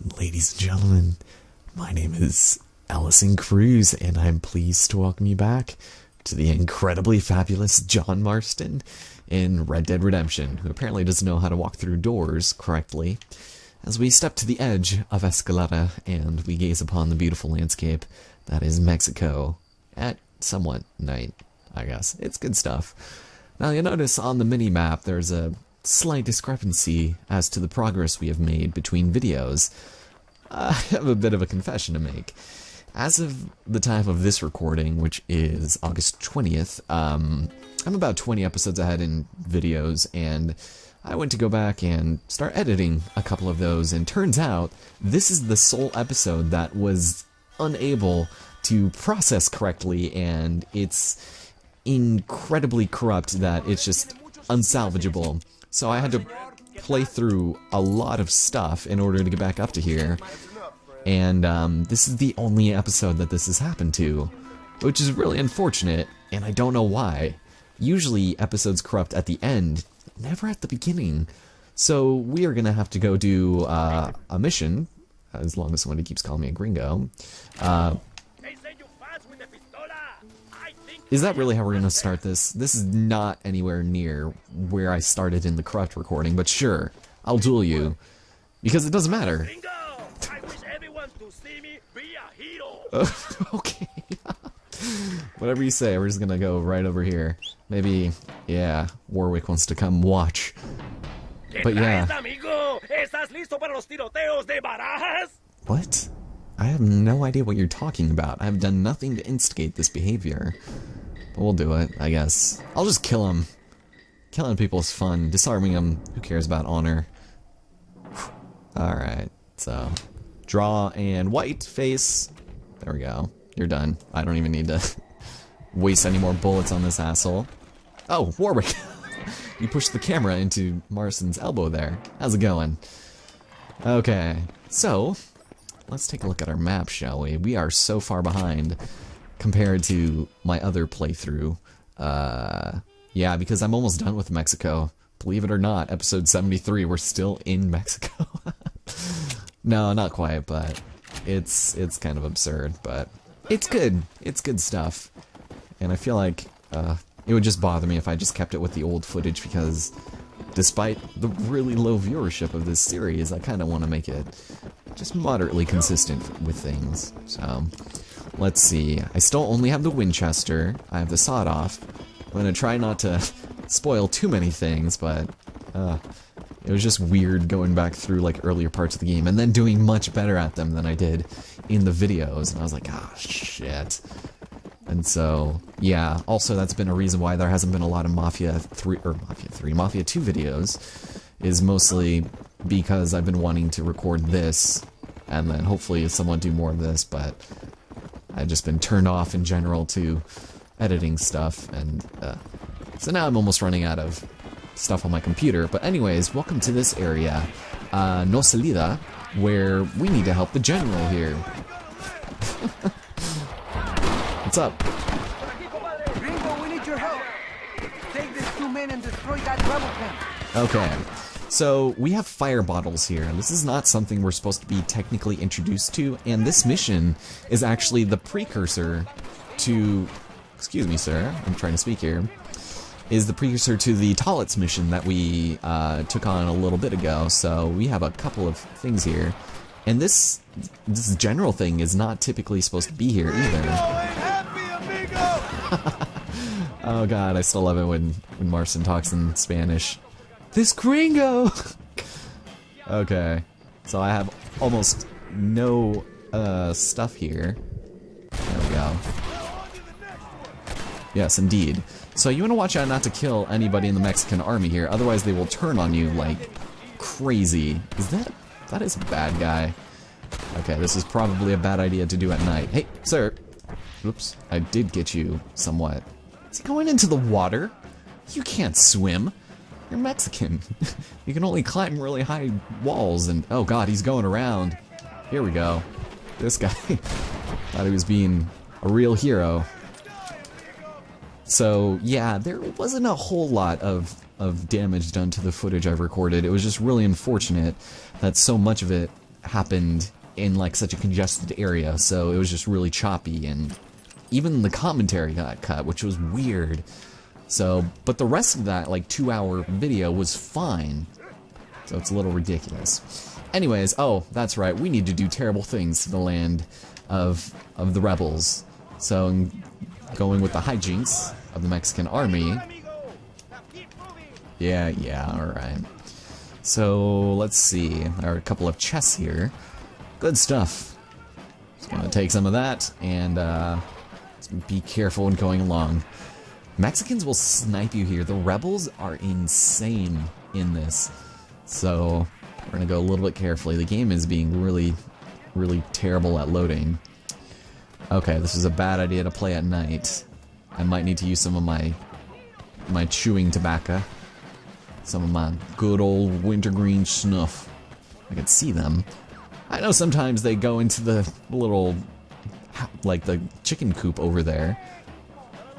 Ladies and gentlemen, my name is Allison Cruz, and I'm pleased to welcome you back to the incredibly fabulous John Marston in Red Dead Redemption, who apparently doesn't know how to walk through doors correctly, as we step to the edge of Escalada and we gaze upon the beautiful landscape that is Mexico at somewhat night, I guess. It's good stuff. Now you'll notice on the mini-map there's a slight discrepancy as to the progress we have made between videos. I have a bit of a confession to make. As of the time of this recording, which is August 20th, I'm about 20 episodes ahead in videos, and I went to go back and start editing a couple of those, and turns out this is the sole episode that was unable to process correctly, and it's incredibly corrupt that it's just unsalvageable. So I had to play through a lot of stuff in order to get back up to here, and this is the only episode that this has happened to, which is really unfortunate, and I don't know why. Usually episodes corrupt at the end, never at the beginning. So we are gonna have to go do a mission, as long as somebody keeps calling me a gringo. Is that really how we're gonna start this? This is not anywhere near where I started in the corrupt recording, but sure, I'll duel you, because it doesn't matter. I wish everyone to see me be a hero. Okay. Whatever you say, we're just gonna go right over here. Maybe, yeah, Warwick wants to come watch. But yeah. What? I have no idea what you're talking about. I have done nothing to instigate this behavior. But we'll do it, I guess. I'll just kill him. Killing people is fun. Disarming them, who cares about honor? Alright, so draw and white face. There we go. You're done. I don't even need to waste any more bullets on this asshole. Oh, Warwick! You pushed the camera into Marston's elbow there. How's it going? Okay, so let's take a look at our map, shall we? We are so far behind compared to my other playthrough. Yeah, because I'm almost done with Mexico. Believe it or not, episode 73, we're still in Mexico. No, not quite, but it's kind of absurd, but it's good. It's good stuff. And I feel like it would just bother me if I just kept it with the old footage, because despite the really low viewership of this series, I kind of want to make it just moderately consistent with things. So let's see. I still only have the Winchester. I have the sawed-off. I'm gonna try not to spoil too many things, but it was just weird going back through like earlier parts of the game and then doing much better at them than I did in the videos, and I was like, ah, shit. And so, yeah, also that's been a reason why there hasn't been a lot of Mafia 2 videos, is mostly because I've been wanting to record this, and then hopefully someone do more of this, but I've just been turned off in general to editing stuff, and so now I'm almost running out of stuff on my computer. But anyways, welcome to this area, No Salida, where we need to help the general here. What's up? Gringo, we need your help. Take these two men and destroy that rebel camp. Okay, so we have fire bottles here, and this is not something we're supposed to be technically introduced to, and this mission is actually the precursor to, excuse me sir, I'm trying to speak here, is the precursor to the Tolitz mission that we took on a little bit ago. So we have a couple of things here, and this general thing is not typically supposed to be here either. Oh god, I still love it when Marston talks in Spanish. This gringo! Okay, so I have almost no stuff here. There we go. Yes, indeed. So you want to watch out not to kill anybody in the Mexican army here, otherwise they will turn on you like crazy. That is a bad guy. Okay, this is probably a bad idea to do at night. Hey, sir! Oops, I did get you somewhat. Is he going into the water? You can't swim. You're Mexican. You can only climb really high walls, and oh god, he's going around. Here we go. This guy thought he was being a real hero. So yeah, there wasn't a whole lot of damage done to the footage I've recorded. It was just really unfortunate that so much of it happened in like such a congested area, so it was just really choppy, and even the commentary got cut, which was weird. So, but the rest of that like 2-hour video was fine. So it's a little ridiculous. Anyways, oh, that's right, we need to do terrible things to the land of the rebels. So, going with the hijinks of the Mexican army. Yeah, alright. So, let's see. There are a couple of chests here. Good stuff. Just gonna take some of that, and be careful when going along. Mexicans will snipe you here. The rebels are insane in this. So, we're gonna go a little bit carefully. The game is being really, really terrible at loading. Okay, this is a bad idea to play at night. I might need to use some of my chewing tobacco. Some of my good old wintergreen snuff. I can see them. I know sometimes they go into the little, like the chicken coop over there.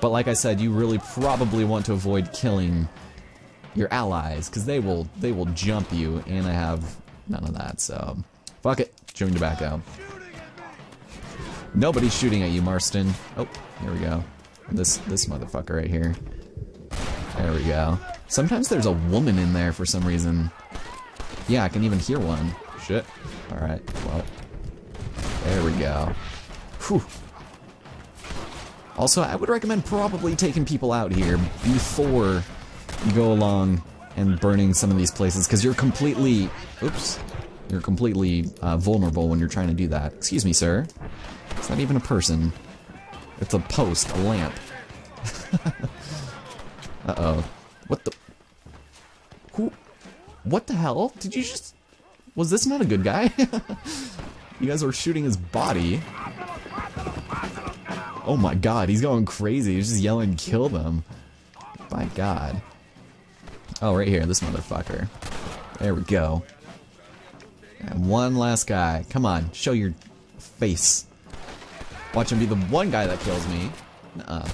But like I said, you really probably want to avoid killing your allies, because they will jump you, and I have none of that, so fuck it. Chewing tobacco. Nobody's shooting at you, Marston. Oh, here we go. This motherfucker right here. There we go. Sometimes there's a woman in there for some reason. Yeah, I can even hear one. Shit. Alright, well. There we go. Whew. Also, I would recommend probably taking people out here before you go along and burning some of these places, because you're completely... Oops. You're completely vulnerable when you're trying to do that. Excuse me, sir. It's not even a person. It's a post, a lamp. Uh-oh. What the... Who... What the hell? Did you just... Was this not a good guy? You guys were shooting his body. Oh my god, he's going crazy. He's just yelling, kill them. My god. Oh, right here, this motherfucker. There we go. And one last guy. Come on, show your face. Watch him be the one guy that kills me. Nuh-uh.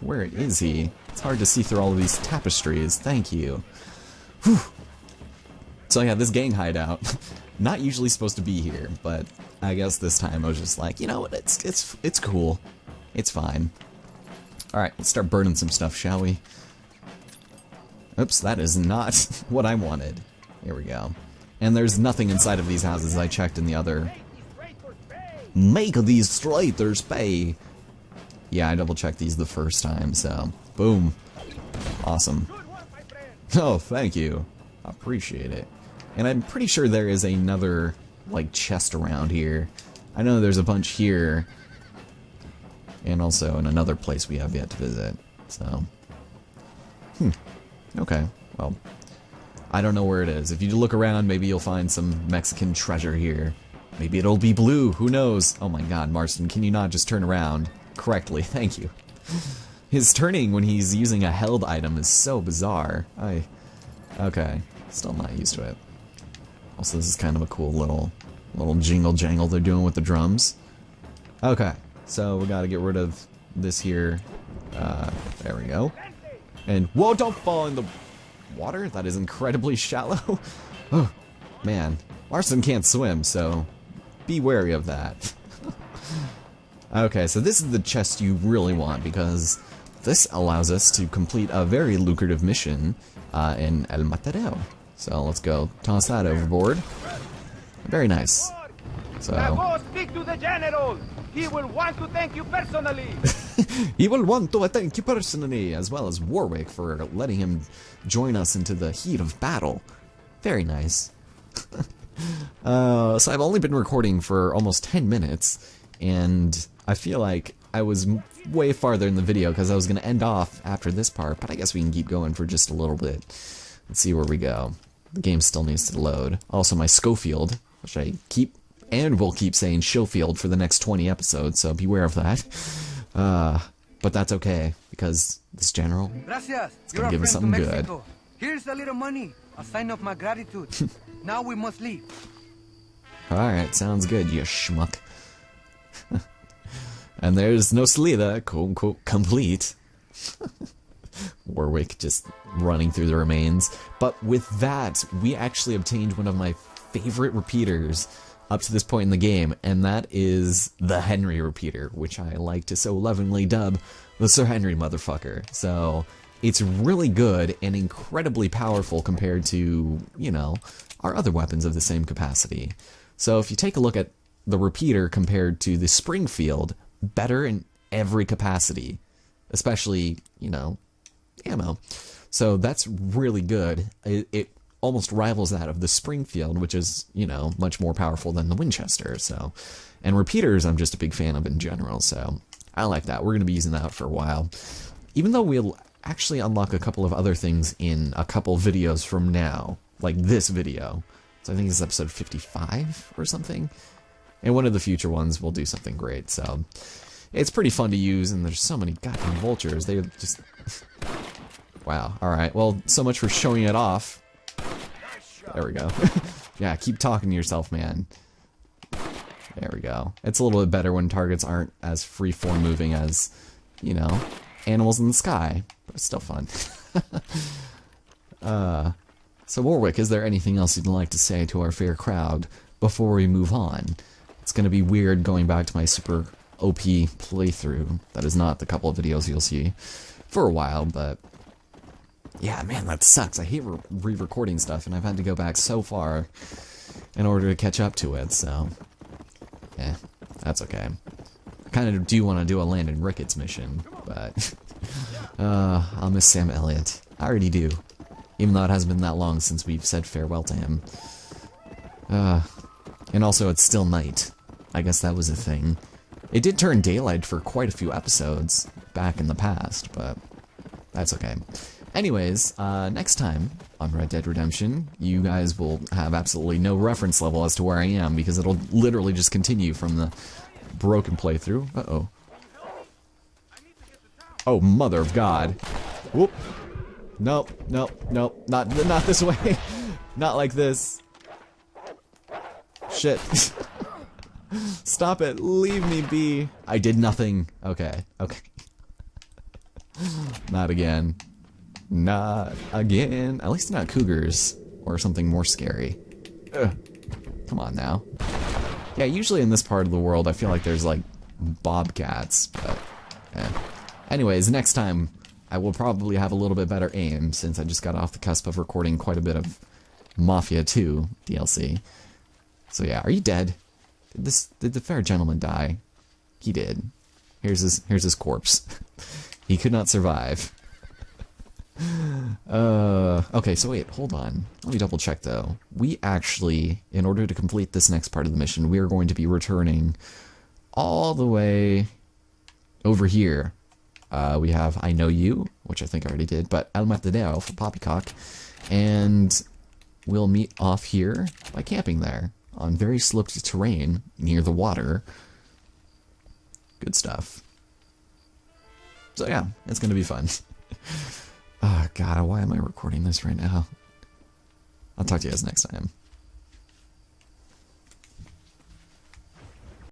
Where is he? It's hard to see through all of these tapestries. Thank you. Whew. So yeah, this gang hideout. Not usually supposed to be here, but I guess this time I was just like, you know what, it's cool. It's fine. Alright, let's start burning some stuff, shall we? Oops, that is not what I wanted. Here we go. And there's nothing inside of these houses. I checked in the other. Make these traitors pay! Yeah, I double-checked these the first time, so... Boom. Awesome. Oh, thank you. Appreciate it. And I'm pretty sure there is another, like, chest around here. I know there's a bunch here. And also in another place we have yet to visit. So... Okay, well... I don't know where it is. If you look around, maybe you'll find some Mexican treasure here. Maybe it'll be blue, who knows? Oh my god, Marston, can you not just turn around correctly? Thank you. His turning when he's using a held item is so bizarre. Okay, still not used to it. Also, this is kind of a cool little jingle jangle they're doing with the drums. Okay, so we gotta get rid of this here. There we go. And, whoa, don't fall in the water? That is incredibly shallow. Oh, man. Marston can't swim, so be wary of that. Okay, so this is the chest you really want, because this allows us to complete a very lucrative mission in El Matadero. So let's go toss that overboard. Very nice. So speak to the general. He will want to thank you personally. He will want to thank you personally, as well as Warwick for letting him join us into the heat of battle. Very nice. So I've only been recording for almost 10 minutes, and I feel like I was way farther in the video because I was going to end off after this part, but I guess we can keep going for just a little bit. Let's see where we go. The game still needs to load. Also, my Schofield, which I keep and will keep saying Schofield for the next 20 episodes, so beware of that. But that's okay, because this general is going to give us something good. Here's a little money, a sign of my gratitude. Now we must leave. Alright, sounds good, you schmuck. And there's no Salida, quote-unquote, complete. Warwick just running through the remains. But with that, we actually obtained one of my favorite repeaters up to this point in the game, and that is the Henry repeater, which I like to so lovingly dub the Sir Henry motherfucker. So it's really good and incredibly powerful compared to, you know, our other weapons of the same capacity. So if you take a look at the repeater compared to the Springfield, better in every capacity, especially, you know, ammo. So that's really good. It almost rivals that of the Springfield, which is, you know, much more powerful than the Winchester. So, and repeaters I'm just a big fan of in general, so I like that. We're going to be using that for a while. Even though we'll actually unlock a couple of other things in a couple videos from now, like this video. So I think it's episode 55 or something. And one of the future ones will do something great, so it's pretty fun to use, and there's so many goddamn vultures. They just... Wow, alright. Well, so much for showing it off. There we go. Yeah, keep talking to yourself, man. There we go. It's a little bit better when targets aren't as free-form moving as, you know, animals in the sky. But it's still fun. So Warwick, is there anything else you'd like to say to our fair crowd before we move on? It's gonna be weird going back to my super OP playthrough. That is not the couple of videos you'll see for a while, but... Yeah, man, that sucks. I hate re-recording stuff, and I've had to go back so far in order to catch up to it, so... Yeah, that's okay. I kind of do want to do a Landon Ricketts mission, but... I'll miss Sam Elliott. I already do. Even though it hasn't been that long since we've said farewell to him. And also, it's still night. I guess that was a thing. It did turn daylight for quite a few episodes back in the past, but that's okay. Anyways, next time on Red Dead Redemption, you guys will have absolutely no reference level as to where I am, because it'll literally just continue from the broken playthrough. Uh-oh. Oh, mother of God. Whoop. Nope, nope, nope. Not this way. Not like this. Shit. Stop it. Leave me be. I did nothing. Okay, okay. Not again. Not again. At least not cougars or something more scary. Ugh. Come on now. Yeah, usually in this part of the world I feel like there's like bobcats, but anyways, next time I will probably have a little bit better aim, since I just got off the cusp of recording quite a bit of Mafia 2 DLC. So yeah, are you dead? Did the fair gentleman die? He did. Here's his corpse. He could not survive. Okay, so wait, hold on. Let me double check though. We actually, in order to complete this next part of the mission, we are going to be returning all the way over here. We have I Know You, which I think I already did, but El Matadero for Poppycock, and we'll meet off here by camping there on very sloped terrain near the water. Good stuff. So yeah, it's gonna be fun. Oh god, why am I recording this right now? I'll talk to you guys next time.